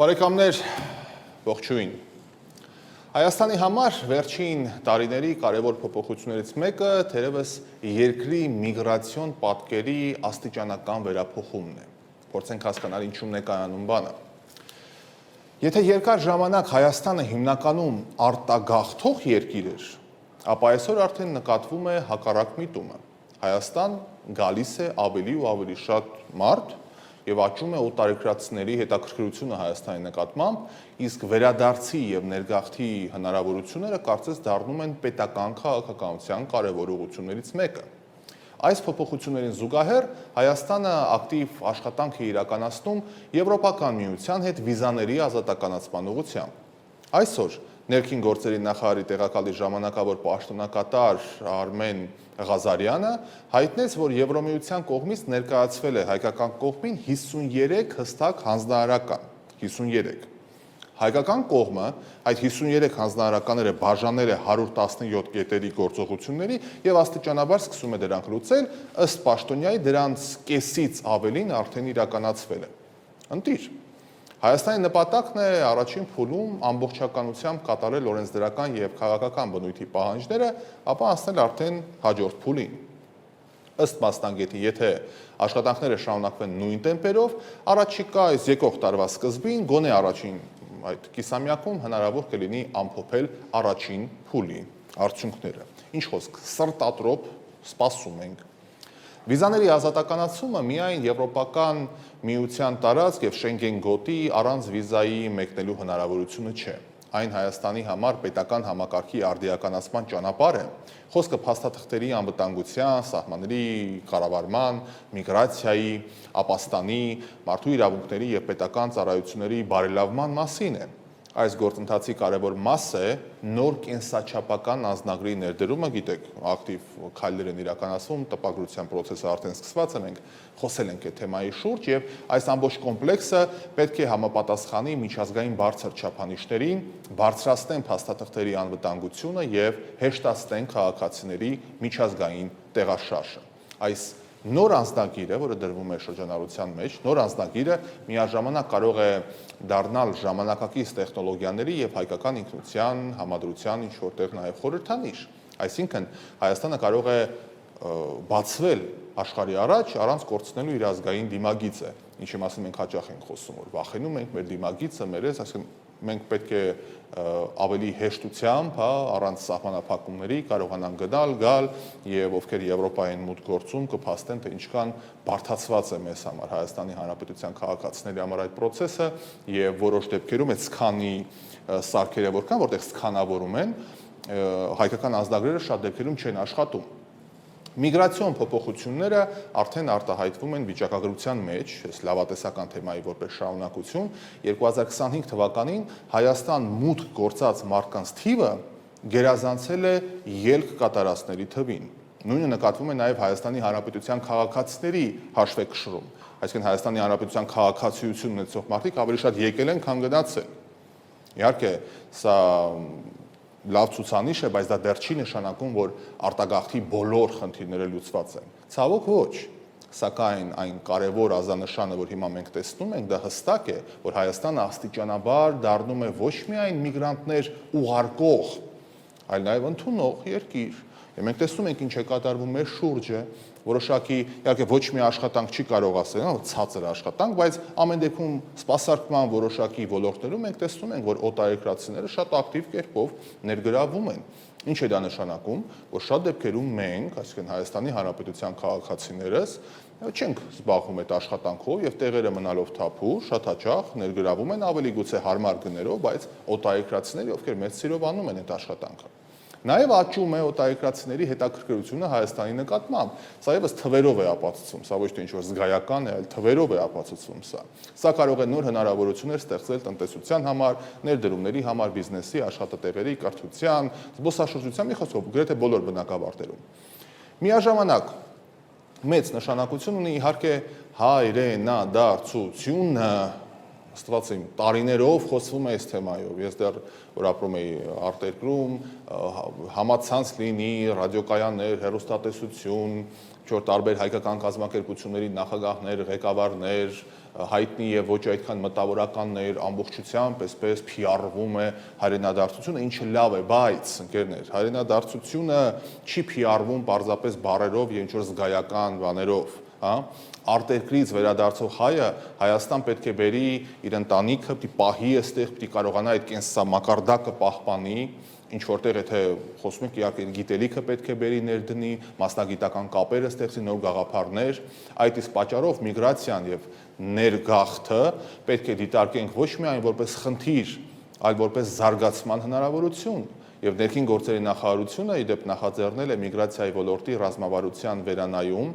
Բարեկամներ, ողջույն։ Հայաստանի համար վերջին տարիների կարևոր փոփոխություններից մեկը թերևս երկրի միգրացիոն պատկերի աստիճանական վերափոխումն է։ Փորձենք հասկանալ ինչու՞մն է կայանում բանը։ Եթե երկար ժամանակ Հայաստանը հիմնականում արտագաղթող երկիր էր, ապա այսօր արդեն նկատվում է հակառակ միտումը։ Հայաստան գալիս է ավելի ու ավելի շատ մարդ եւ աճում է օտարերկրացիների հետաքրքրությունը Հայաստանի նկատմամբ, իսկ վերադարձի եւ ներգաղթի հնարավորությունները կարծես դառնում են պետական քաղաքականության կարևոր ուղղություններից մեկը։ Այս փոփոխություններին զուգահեռ Հայաստանը ակտիվ աշխատանք է իրականացնում Եվրոպական միության հետ վիզաների ազատականացման ուղղությամբ։ Այսօր ներքին գործերի նախարարի տեղակալի ժամանակավոր պաշտոնակատար Արմեն Ղազարյանը հայտնեց, որ Եվրոմիության կողմից ներկայացվել է հայկական կողմին 53 հստակ հանձնարարական, 53։ Հայկական կողմը այդ 53 հանձնարարականները բաժանել է 117 կետերի գործողությունների եւ աստիճանաբար սկսում է դրանք լուծել, ըստ պաշտոնյայի դրանց կեսից ավելին արդեն իրականացվել է։ Ընտիր Հայաստանի նպատակն է առաջին փուլում ամբողջականությամբ կատարել օրենսդրական եւ քաղաքական բնույթի պահանջները, ապա անցնել արդեն հաջորդ փուլին։ Ըստ մասնագետի, եթե աշխատանքները շարունակվեն նույն տեմպերով, առաջիկա այս եկող տարվա սկզբին գոնե առաջին այդ կիսամյակում հնարավոր կլինի ամփոփել առաջին փուլի արդյունքները։ Ինչ խոսք, սրտատրոփ սպասում ենք։ Վիզաների ազատականացումը միայն Եվրոպական միության տարածք եւ Շենգեն գոտի առանց վիզայի մեկնելու հնարավորությունը չէ։ Այն Հայաստանի համար պետական համակարգի արդիականացման ճանապարհ է։ Խոսքը փաստաթղթերի անվտանգության, սահմանների կառավարման, միգրացիայի, ապաստանի, մարդու իրավունքների եւ պետական ծառայությունների բարելավման մասին է։ Այս գործընթացի կարևոր մաս է նոր կենսաչափական անձնագրի ներդրումը, գիտեք, ակտիվ քայլեր են իրականացվում, տպագրության process-ը արդեն սկսված է, մենք խոսել ենք այդ թեմայի շուրջ եւ այս ամբողջ կոմպլեքսը պետք է համապատասխանի միջազգային բարձր չափանիշներին, բարձրացնեն փաստաթղթերի անվտանգությունը եւ հեշտացնեն քաղաքացիների միջազգային տեղաշարժը։ Այս նոր անձնագիրը, որը դրվում է շրջանառության մեջ, նոր անձնագիրը միաժամանակ կարող է դառնալ ժամանակակից տեխնոլոգիաների եւ հայկական ինքնության, համադրության ինչ որտեղ նաեւ խորհրդանիշ։ Այսինքն Հայաստանը կարող է բացվել աշխարհի առաջ առանց կորցնելու իր ազգային դիմագիծը, ինչի մասին մենք հաճախ ենք խոսում, որ վախենում ենք մեր դիմագիծը, մերես, այսինքն մենք պետք է ավելի հեշտությամբ, առանց սահմանափակումների կարողանան գալ եւ ովքեր Եվրոպային մուտք գործում կփաստեն, թե ինչքան բարդացված է մեզ համար Հայաստանի Հանրապետության քաղաքացիների համար այդ process-ը եւ որոշ դեպքերում այդ սքանի սարքերը որ կան, որտեղ սքանավորում են, հայկական անձնագրերը շատ դեպքերում չեն աշխատում։ Միգրացիոն փոփոխությունները արդեն արտահայտվում են վիճակագրության մեջ, այս լավատեսական թեմայի որպես շարունակություն, 2025 թվականին Հայաստան մուտք գործած մարդկանց թիվը գերազանցել է ելք կատարածների թվին։ Նույնը նկատվում է նաև Հայաստանի Հանրապետության քաղաքացիների հաշվեկշռում, այսինքն Հայաստանի Հանրապետության քաղաքացիություն ունեցող մարդիկ ավելի շատ եկել են, քան գնացել։ Իհարկե, սա լավ ցուցանիշ է, բայց դա դեռ չի նշանակում, որ արտագաղթի բոլոր խնդիրները լուծված են։ Ցավոք ոչ, սակայն այն կարևոր ազանշանը, որ հիմա մենք տեսնում ենք, դա հստակ է, որ Հայաստանը աստիճանաբար դառնում է ոչ միայն միգրանտներ ուղարկող, այլ նաև ընդունող երկիր։ Եվ մենք տեսնում ենք ինչ է կատարվում մեր շուրջը, որոշակի, իհարկե ոչ մի աշխատանք չի կարող ասել, ցածր աշխատանք, բայց ամեն դեպքում սպասարկման որոշակի ոլորտներում մենք տեսնում ենք, որ օտարերկրացիները շատ ակտիվ կերպով ներգրավում են։ Ինչ է դա նշանակում, որ շատ դեպքերում մենք, այսինքն Հայաստանի Հանրապետության քաղաքացիներս, չենք զբաղվում այդ աշխատանքով եւ տեղերը մնալով թափուր, շատ հաճախ ներգրավում են ավելի գուցե հարմար գներով, բայց օտարերկրացիները, ովքեր մեծ սիրով անում են այդ աշխատանքը։ Նաև աճում է օտարերկրացիների հետաքրքրությունը Հայաստանի նկատմամբ։ Սա եւս թվերով է ապացուցվում, սա ոչ թե ինչ-որ զգայական է, այլ թվերով է ապացուցվում սա։ Սա կարող է նոր հնարավորություններ ստեղծել տնտեսության համար, ներդրումների համար, բիզնեսի, աշխատատեղերի, կրթության, զբոսաշրջության, մի խոսքով, գրեթե բոլոր բնակավարտերում։ Միաժամանակ մեծ նշանակություն ունի իհարկե հայրենադարձությունը, աստված իմ, տարիներով խոսվում է այս թեմայով, ես դեռ որ ապրում էի արտերկրում, համացանց լինի, ռադիոկայաններ, հեռուստատեսություն, որ տարբեր հայկական կազմակերպությունների նախագահներ, ղեկավարներ, հայտնի եւ ոչ այդքան մտավորականներ ամբողջությամբ այսպես PR-վում է հայրենադարձությունը, ինչը լավ է, բայց ընկերներ, հայրենադարձությունը չի PR-վում պարզապես բառերով եւ ինչ-որ զգայական բաներով, հա? Արտերկրից վերադարձող հայը Հայաստան պետք է բերի իր ընտանիքը, պիտի պահի այստեղ, պիտի կարողանա այդ կենսամակարդակը պահպանի, ինչ որտեղ եթե խոսում ենք իհարկե գիտելիքը պետք է բերի ներդնի, մասնագիտական կապերը ստեղծի, նոր գաղափարներ, այդ իսկ պատճառով միգրացիան եւ ներգաղթը պետք է դիտարկենք ոչ միայն որպես խնդիր, այլ որպես զարգացման հնարավորություն։ Եվ ներքին գործերի նախարարությունը ի դեպ նախաձեռնել է միգրացիայի ոլորտի ռազմավարության վերանայում,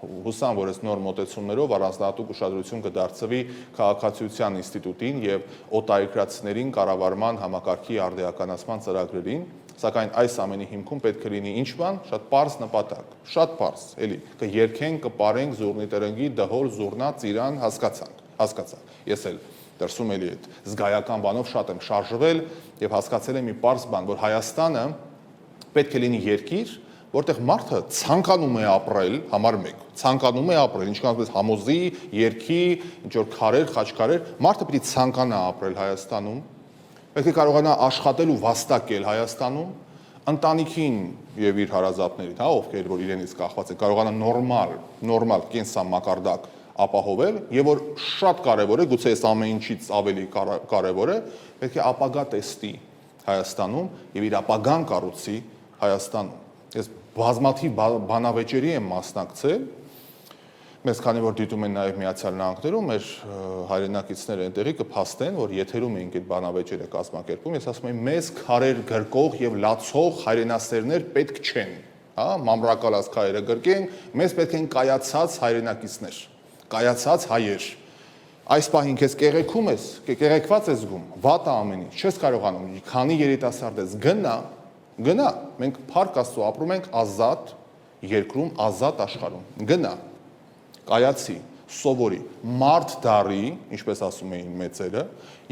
հուսամ, որ այս նոր մոտեցումներով առանձնահատուկ ուշադրություն կդարձվի քաղաքացիության ինստիտուտին եւ օտարերկրացիներին կառավարման համակարգի արդիականացման ծրագրերին, սակայն այս ամենի հիմքում պետք է լինի ինչ բան, շատ պարզ նպատակ, շատ պարզ, էլի, կերքենք, կպարենք զուռնի տրնգի, դհոլ, զուռնա, ծիրան, հասկացանք։ Ես էլ դրսում էլի այդ զգայական բանով շատ եմ շարժվել եւ հասկացել եմ մի պարզ բան, որ Հայաստանը պետք է լինի երկիր, որտեղ մարդը ցանկանում է ապրել, համար 1, ցանկանում է ապրել, ինչքան ասես համոզի, երկի, ինչ որ քարեր, խաչքարեր, մարդը պիտի ցանկանա ապրել Հայաստանում, պետք է կարողանա աշխատել ու վաստակել Հայաստանում, ընտանիքին եւ իր հարազատներին, հա, ովքեր որ իրենից կախված են, կարողանա նորմալ կենսամակարդակ ապահովել, եւ որ շատ կարեւոր է, գուցե այս ամեն ինչից ավելի կարեւոր է, պետք է ապագա տեսնի Հայաստանում եւ իր ապագան կառուցի Հայաստանում։ Ես բազմաթիվ բանավեճերի եմ մասնակցել, մեզ քանի որ դիտում են նաև Միացյալ Նահանգներում, մեր հայրենակիցները այնտեղի կփաստեն, որ եթերում էինք այդ բանավեճերը կազմակերպում, ես ասում եմ, մեզ քարեր գրկող եւ լացող հայրենասերներ պետք չեն, հա, մամրակալած քարերը գրկենք, մեզ պետք են կայացած հայրենակիցներ, կայացած հայեր։ Այս պահին քեզ կեղեքում ես, կեղեքված ես զգում, վատ է ամեն ինչ, չես կարողանում, քանի երիտասարդ ես, գնա, մենք փառք Աստծո ապրում ենք ազատ երկրում, ազատ աշխարհում, գնա, կայացի, սովորի, մարդ դառի, ինչպես ասում էին մեծերը,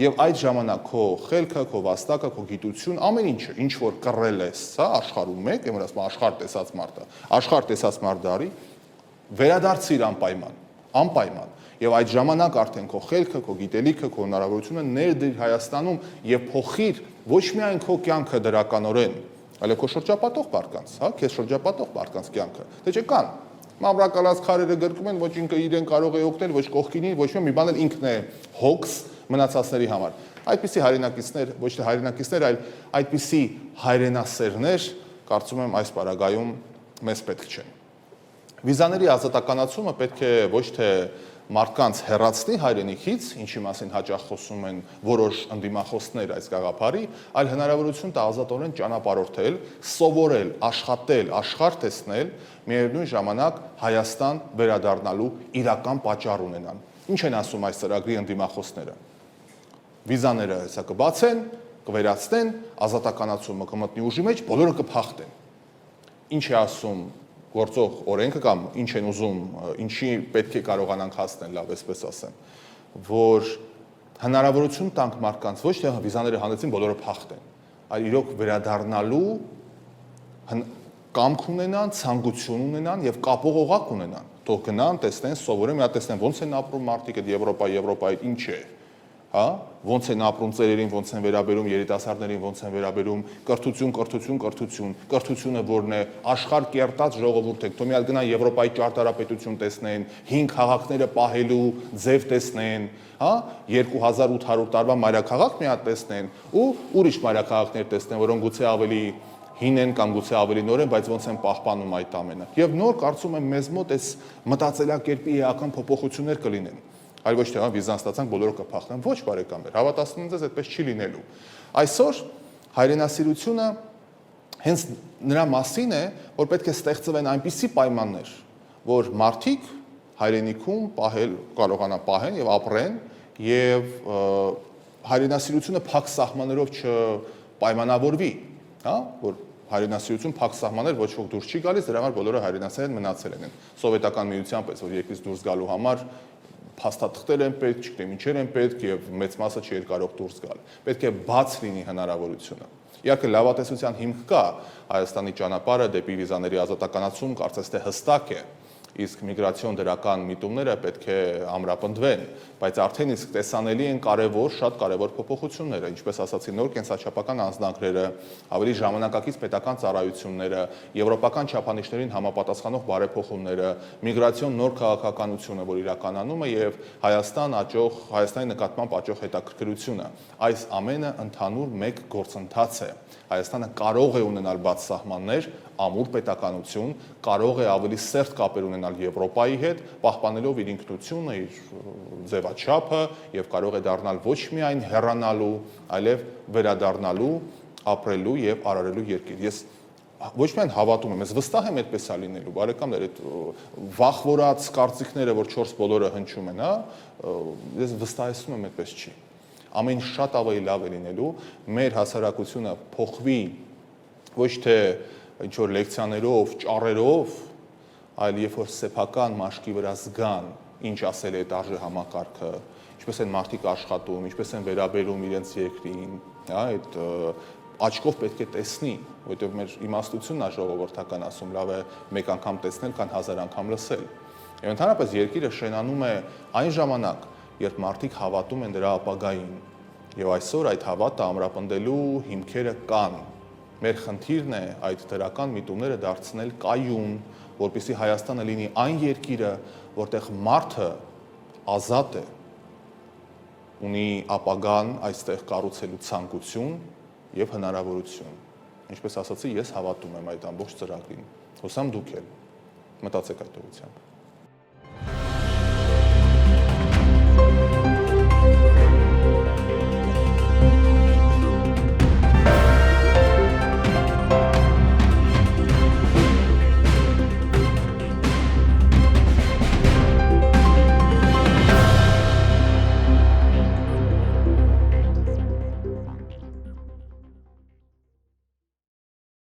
եւ այդ ժամանակ քո խելքը, քո վաստակը, քո գիտություն, ամեն ինչը, ինչ որ կռել ես, հա, աշխարհում մեկ, եմ ասում աշխարհ տեսած մարդը, աշխարհ տեսած մարդ դառի, վերադարձիր անպայման, եւ այդ ժամանակ արդեն քո խելքը, քո գիտելիքը, քո հնարավորությունը ներդիր Հայաստանում եւ փոխիր ոչ միայն քո կյանքը դրականորեն, այլ քո շրջապատող մարդկանց, հա, քեզ շրջապատող մարդկանց կյանքը։ Դե չէ կան մամրակալած քարերը գրկում են, ոչ ինքը իրեն կարող է օգնել, ոչ կողքինին, ոչ մի բան էլ ինքն է հոգս մնացածների համար։ Այդպիսի հայրենակիցներ, ոչ թե հայրենակիցներ, այլ այդպիսի հայրենասերներ, կարծում եմ այս պարագայում մեզ պետք չեն։ Վիզաների ազատականացումը պետք է ոչ թե մարդկանց հեռացնի հայրենիքից, ինչի մասին հաճախ խոսում են որոշ ընդդիմախոսներ այս գաղափարի, այլ հնարավորություն տա ազատորեն ճանապարհորդել, սովորել, աշխատել, աշխարհ տեսնել, միևնույն ժամանակ Հայաստան վերադառնալու իրական պատճառ ունենան։ Ինչ են ասում այս ծրագրի ընդդիմախոսները։ Վիզաները հեսա կբացեն, կվերացնեն, ազատականացումը կմտնի ուժի մեջ, բոլորը կփախտեն։ Ինչ է ասում գործող օրենքը կամ ինչ են ուզում, ինչի պետք է կարողանանք հասնել, լավ այսպես ասեմ, որ հնարավորություն տանք մարդկանց ոչ թե վիզաները հանեցին բոլորը փախտեն, այլ իրոք վերադառնալու կամք ունենան, ցանկություն ունենան եւ կապող օղակ ունենան, թող գնան, տեսնեն, սովորեն, մի հատ տեսնեն ոնց են ապրում մարդիկ այդ Եվրոպայի ինչ է, հա, ոնց են ապրում ծերերին, ոնց են վերաբերում երիտասարդներին, ոնց են վերաբերում կրթությունը որն է, աշխարհ կերտած ժողովուրդ եք, թող մի հատ գնան Եվրոպայի ճարտարապետություն տեսնեն, 5 քաղաքները պահելու ձև տեսնեն, հա, 2800 տարվա մայրաքաղաք մի հատ տեսնեն ու ուրիշ մայրաքաղաքներ տեսնեն, որոնք գուցե ավելի հին են կամ գուցե ավելի նոր են, բայց ոնց են պահպանում այդ ամենը։ Եվ նոր կարծում եմ մեզ մոտ այս մտածելակերպի էական փոփոխություններ կլինեն։ Այլ ոչ թե վիզան ստացանք բոլորը կփախնեն, ոչ բարեկամներ, հավատացնում եմ ձեզ այդպես չի լինելու։ Այսօր հայրենասիրությունը հենց նրա մասին է, որ պետք է ստեղծվեն այնպիսի պայմաններ, որ մարդիկ հայրենիքում կարողանան պահեն եւ ապրեն եւ հայրենասիրությունը փակ սահմաններով չպայմանավորվի, հա, որ հայրենասիրություն փակ սահմաններ ոչ ոք դուրս չի գալիս, դրա համար բոլորը հայրենասեր են մնացել են։ Սովետական միության պես որ երկրից դուրս գալու համար փաստաթղթեր են պետք, չգիտեմ ինչեր են պետք եւ մեծ մասը չի կարող դուրս գալ։ Պետք է բաց լինի հնարավորությունը։ Իհարկե լավատեսության հիմք կա, Հայաստանի ճանապարհը դեպի վիզաների ազատականացում կարծես թե հստակ է, իսկ միգրացիոն դրական միտումները պետք է ամրապնդվեն, բայց արդեն իսկ տեսանելի են շատ կարևոր փոփոխությունները, ինչպես ասացի, նոր կենսաչափական անձնագրերը, ավելի ժամանակակից պետական ծառայությունները, եվրոպական չափանիշներին համապատասխանող բարեփոխումները, միգրացիոն նոր քաղաքականությունը, որ իրականանում է եւ Հայաստանի նկատմամբ աճող հետաքրքրությունը։ Այս ամենը ընդհանուր մեկ գործընթաց է։ Հայաստանը կարող է ունենալ բաց սահմաններ, ամուր պետականություն, կարող է ավելի սերտ կապեր ունենալ Եվրոպայի հետ, պահպանելով իր ինքնությունը, իր ձևաչափը եւ կարող է դառնալ ոչ միայն հեռանալու, այլև վերադառնալու, ապրելու եւ արարելու երկիր։ Ես ոչ միայն հավատում եմ, ես վստահ եմ այդպես է լինելու, բարեկամներ, այդ վախվորած կարծիքները, որ 4 բոլորը հնչում են, ես վստահեցնում եմ այդպես չի։ Ամեն շատ ավելի լավ է լինելու, մեր հասարակությունը փոխվի ոչ թե ինչ որ լեկցիաներով, ճառերով, այլ երբ որ սեփական մաշկի վրա զգան, ինչ ասել է այդ արժե համակարգը, ինչպես են մարդիկ աշխատում, ինչպես են վերաբերում իրենց երկրին, այդ աչքով պետք է տեսնի, որովհետև մեր իմաստությունն է ժողովրդական ասում, լավ է մեկ անգամ տեսնել, քան 1000 անգամ լսել։ Եվ ընդհանրապես երկիրը շենանում է այն ժամանակ, երբ մարդիկ հավատում են դրա ապագային, եւ այսօր այդ հավատը ամրապնդելու հիմքերը կան։ Մեր խնդիրն է այդ դրական միտումները դարձնել կայուն, որպեսզի Հայաստանը լինի այն երկիրը, որտեղ մարդը ազատ է, ունի ապագան այստեղ կառուցելու ցանկություն եւ հնարավորություն։ Ինչպես ասացի, ես հավատում եմ այդ ամբողջ ծրագրին։ Հուսամ դուք էլ մտածեք այդ ուղղությամբ։